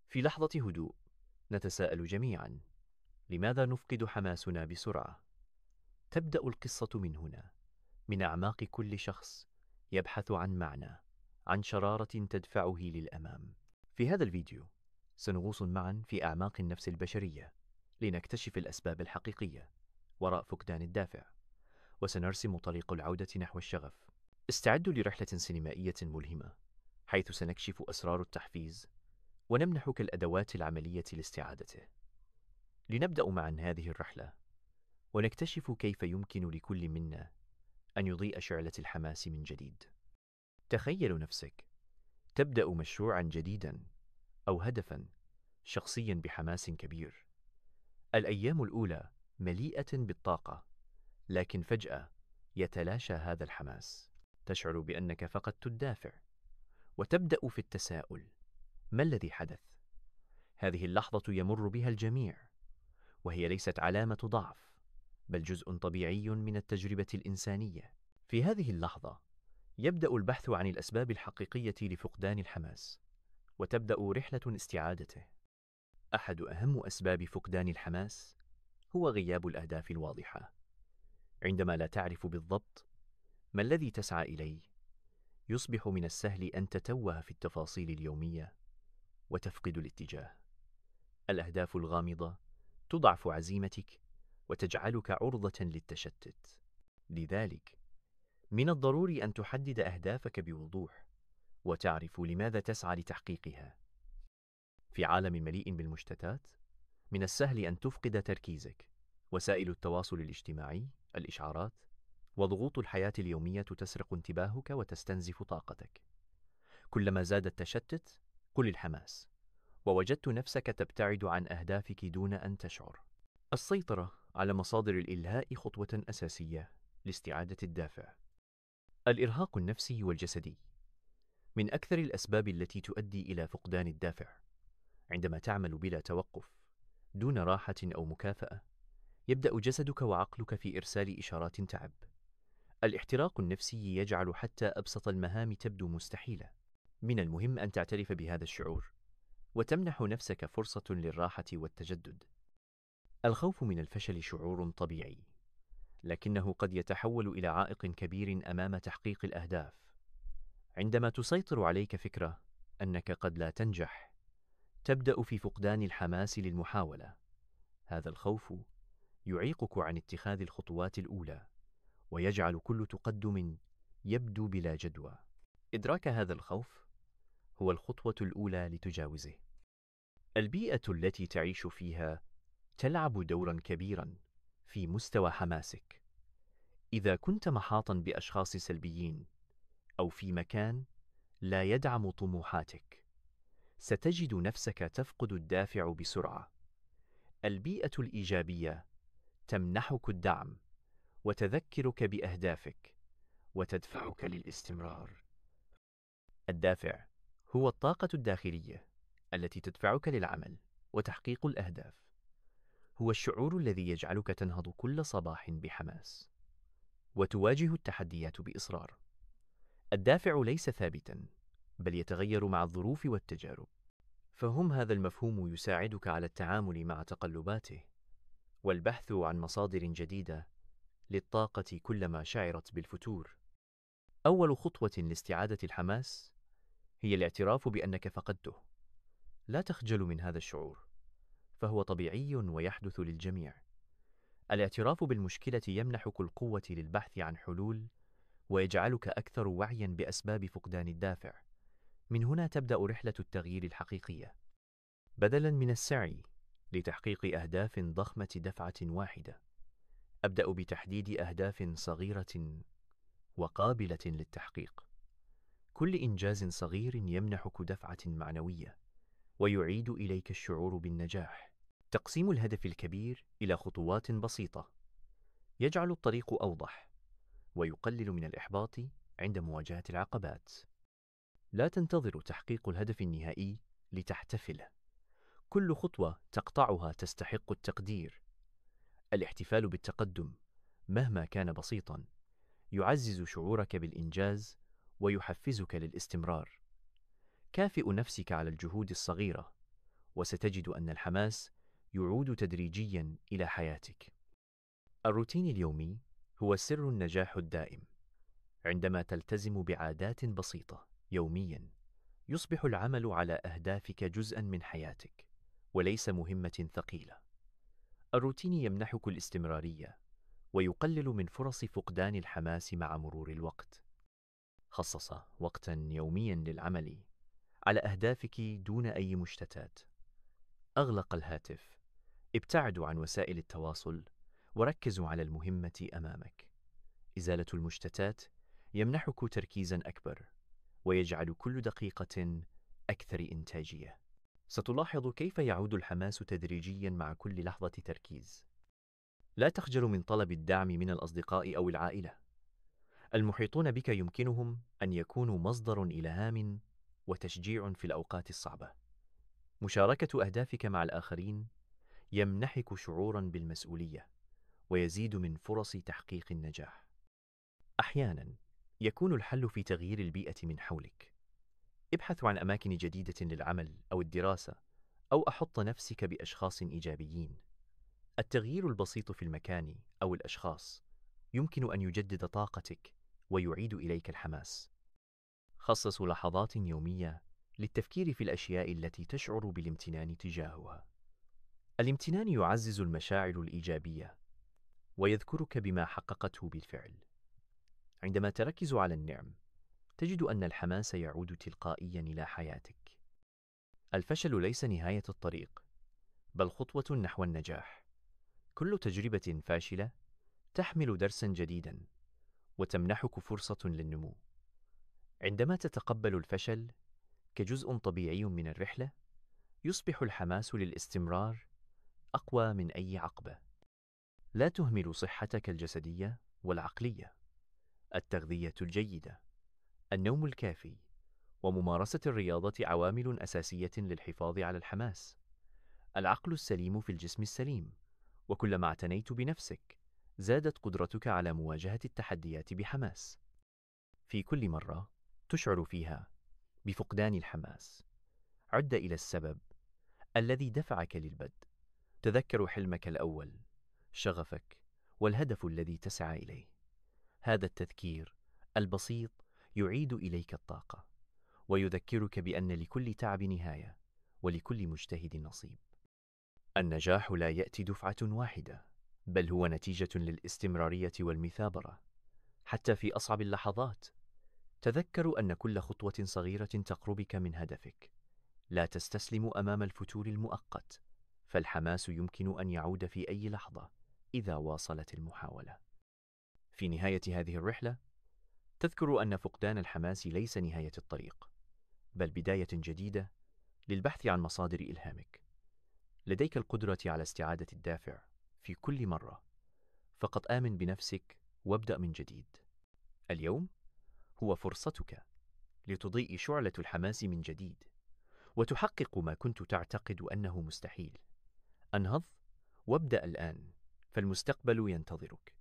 في لحظة هدوء نتساءل جميعا: لماذا نفقد حماسنا بسرعة؟ تبدأ القصة من هنا، من أعماق كل شخص يبحث عن معنى، عن شرارة تدفعه للأمام. في هذا الفيديو سنغوص معا في أعماق النفس البشرية لنكتشف الأسباب الحقيقية وراء فقدان الدافع، وسنرسم طريق العودة نحو الشغف. استعدوا لرحلة سينمائية ملهمة، حيث سنكشف أسرار التحفيز ونمنحك الأدوات العملية لاستعادته. لنبدأ معا هذه الرحلة ونكتشف كيف يمكن لكل منا أن يضيء شعلة الحماس من جديد. تخيل نفسك تبدأ مشروعا جديدا أو هدفا شخصيا بحماس كبير. الأيام الأولى مليئة بالطاقة، لكن فجأة يتلاشى هذا الحماس. تشعر بأنك فقدت الدافع وتبدأ في التساؤل: ما الذي حدث؟ هذه اللحظة يمر بها الجميع، وهي ليست علامة ضعف، بل جزء طبيعي من التجربة الإنسانية. في هذه اللحظة يبدأ البحث عن الأسباب الحقيقية لفقدان الحماس، وتبدأ رحلة استعادته. أحد أهم أسباب فقدان الحماس هو غياب الأهداف الواضحة. عندما لا تعرف بالضبط ما الذي تسعى إليه، يصبح من السهل أن تتوه في التفاصيل اليومية وتفقد الاتجاه. الأهداف الغامضة تضعف عزيمتك وتجعلك عرضة للتشتت. لذلك من الضروري أن تحدد أهدافك بوضوح وتعرف لماذا تسعى لتحقيقها. في عالم مليء بالمشتتات، من السهل أن تفقد تركيزك. وسائل التواصل الاجتماعي، الإشعارات، وضغوط الحياة اليومية تسرق انتباهك وتستنزف طاقتك. كلما زاد التشتت قل الحماس، ووجدت نفسك تبتعد عن أهدافك دون أن تشعر. السيطرة على مصادر الإلهاء خطوة أساسية لاستعادة الدافع. الإرهاق النفسي والجسدي من أكثر الأسباب التي تؤدي إلى فقدان الدافع. عندما تعمل بلا توقف، دون راحة أو مكافأة، يبدأ جسدك وعقلك في إرسال إشارات تعب. الاحتراق النفسي يجعل حتى أبسط المهام تبدو مستحيلة. من المهم أن تعترف بهذا الشعور وتمنح نفسك فرصة للراحة والتجدد. الخوف من الفشل شعور طبيعي، لكنه قد يتحول إلى عائق كبير أمام تحقيق الأهداف. عندما تسيطر عليك فكرة أنك قد لا تنجح، تبدأ في فقدان الحماس للمحاولة. هذا الخوف يعيقك عن اتخاذ الخطوات الأولى، ويجعل كل تقدم يبدو بلا جدوى. إدراك هذا الخوف هو الخطوة الأولى لتجاوزه. البيئة التي تعيش فيها تلعب دورا كبيرا في مستوى حماسك. إذا كنت محاطا بأشخاص سلبيين أو في مكان لا يدعم طموحاتك، ستجد نفسك تفقد الدافع بسرعة. البيئة الإيجابية تمنحك الدعم وتذكرك بأهدافك وتدفعك للاستمرار. الدافع هو الطاقة الداخلية التي تدفعك للعمل وتحقيق الأهداف. هو الشعور الذي يجعلك تنهض كل صباح بحماس وتواجه التحديات بإصرار. الدافع ليس ثابتا، بل يتغير مع الظروف والتجارب. فهم هذا المفهوم يساعدك على التعامل مع تقلباته والبحث عن مصادر جديدة للطاقة كلما شعرت بالفتور. أول خطوة لاستعادة الحماس هي الاعتراف بأنك فقدته. لا تخجل من هذا الشعور، فهو طبيعي ويحدث للجميع. الاعتراف بالمشكلة يمنحك القوة للبحث عن حلول ويجعلك أكثر وعيا بأسباب فقدان الدافع. من هنا تبدأ رحلة التغيير الحقيقية. بدلا من السعي لتحقيق أهداف ضخمة دفعة واحدة، أبدأ بتحديد أهداف صغيرة وقابلة للتحقيق. كل إنجاز صغير يمنحك دفعة معنوية ويعيد إليك الشعور بالنجاح. تقسيم الهدف الكبير إلى خطوات بسيطة يجعل الطريق أوضح ويقلل من الإحباط عند مواجهة العقبات. لا تنتظر تحقيق الهدف النهائي لتحتفل. كل خطوة تقطعها تستحق التقدير. الاحتفال بالتقدم مهما كان بسيطا يعزز شعورك بالإنجاز ويحفزك للاستمرار. كافئ نفسك على الجهود الصغيرة وستجد أن الحماس يعود تدريجياً إلى حياتك. الروتين اليومي هو سر النجاح الدائم. عندما تلتزم بعادات بسيطة يومياً، يصبح العمل على أهدافك جزءاً من حياتك وليس مهمة ثقيلة. الروتين يمنحك الاستمرارية ويقلل من فرص فقدان الحماس مع مرور الوقت. خصص وقتاً يومياً للعمل على أهدافك دون أي مشتتات. أغلق الهاتف، ابتعدوا عن وسائل التواصل وركزوا على المهمة أمامك. إزالة المشتتات يمنحك تركيزاً أكبر ويجعل كل دقيقة أكثر إنتاجية. ستلاحظ كيف يعود الحماس تدريجياً مع كل لحظة تركيز. لا تخجل من طلب الدعم من الأصدقاء أو العائلة. المحيطون بك يمكنهم أن يكونوا مصدر إلهام وتشجيع في الأوقات الصعبة. مشاركة أهدافك مع الآخرين يمنحك شعوراً بالمسؤولية ويزيد من فرص تحقيق النجاح. أحياناً يكون الحل في تغيير البيئة من حولك. ابحث عن أماكن جديدة للعمل أو الدراسة، أو أحط نفسك بأشخاص إيجابيين. التغيير البسيط في المكان أو الأشخاص يمكن أن يجدد طاقتك ويعيد إليك الحماس. خصصوا لحظات يومية للتفكير في الأشياء التي تشعر بالامتنان تجاهها. الامتنان يعزز المشاعر الإيجابية ويذكرك بما حققته بالفعل. عندما تركز على النعم، تجد أن الحماس يعود تلقائياً إلى حياتك. الفشل ليس نهاية الطريق، بل خطوة نحو النجاح. كل تجربة فاشلة تحمل درساً جديداً وتمنحك فرصة للنمو. عندما تتقبل الفشل كجزء طبيعي من الرحلة، يصبح الحماس للاستمرار أقوى من أي عقبة. لا تهمل صحتك الجسدية والعقلية. التغذية الجيدة، النوم الكافي، وممارسة الرياضة عوامل أساسية للحفاظ على الحماس. العقل السليم في الجسم السليم، وكلما اعتنيت بنفسك زادت قدرتك على مواجهة التحديات بحماس. في كل مرة تشعر فيها بفقدان الحماس، عد إلى السبب الذي دفعك للبدء. تذكر حلمك الأول، شغفك، والهدف الذي تسعى إليه. هذا التذكير البسيط يعيد إليك الطاقة ويذكرك بأن لكل تعب نهاية ولكل مجتهد نصيب. النجاح لا يأتي دفعة واحدة، بل هو نتيجة للاستمرارية والمثابرة. حتى في أصعب اللحظات، تذكروا أن كل خطوة صغيرة تقربك من هدفك. لا تستسلموا أمام الفتور المؤقت، فالحماس يمكن أن يعود في أي لحظة إذا واصلت المحاولة. في نهاية هذه الرحلة، تذكروا أن فقدان الحماس ليس نهاية الطريق، بل بداية جديدة للبحث عن مصادر إلهامك. لديك القدرة على استعادة الدافع في كل مرة، فقط آمن بنفسك وابدأ من جديد. اليوم هو فرصتك لتضيء شعلة الحماس من جديد وتحقق ما كنت تعتقد أنه مستحيل. انهض وابدأ الآن، فالمستقبل ينتظرك.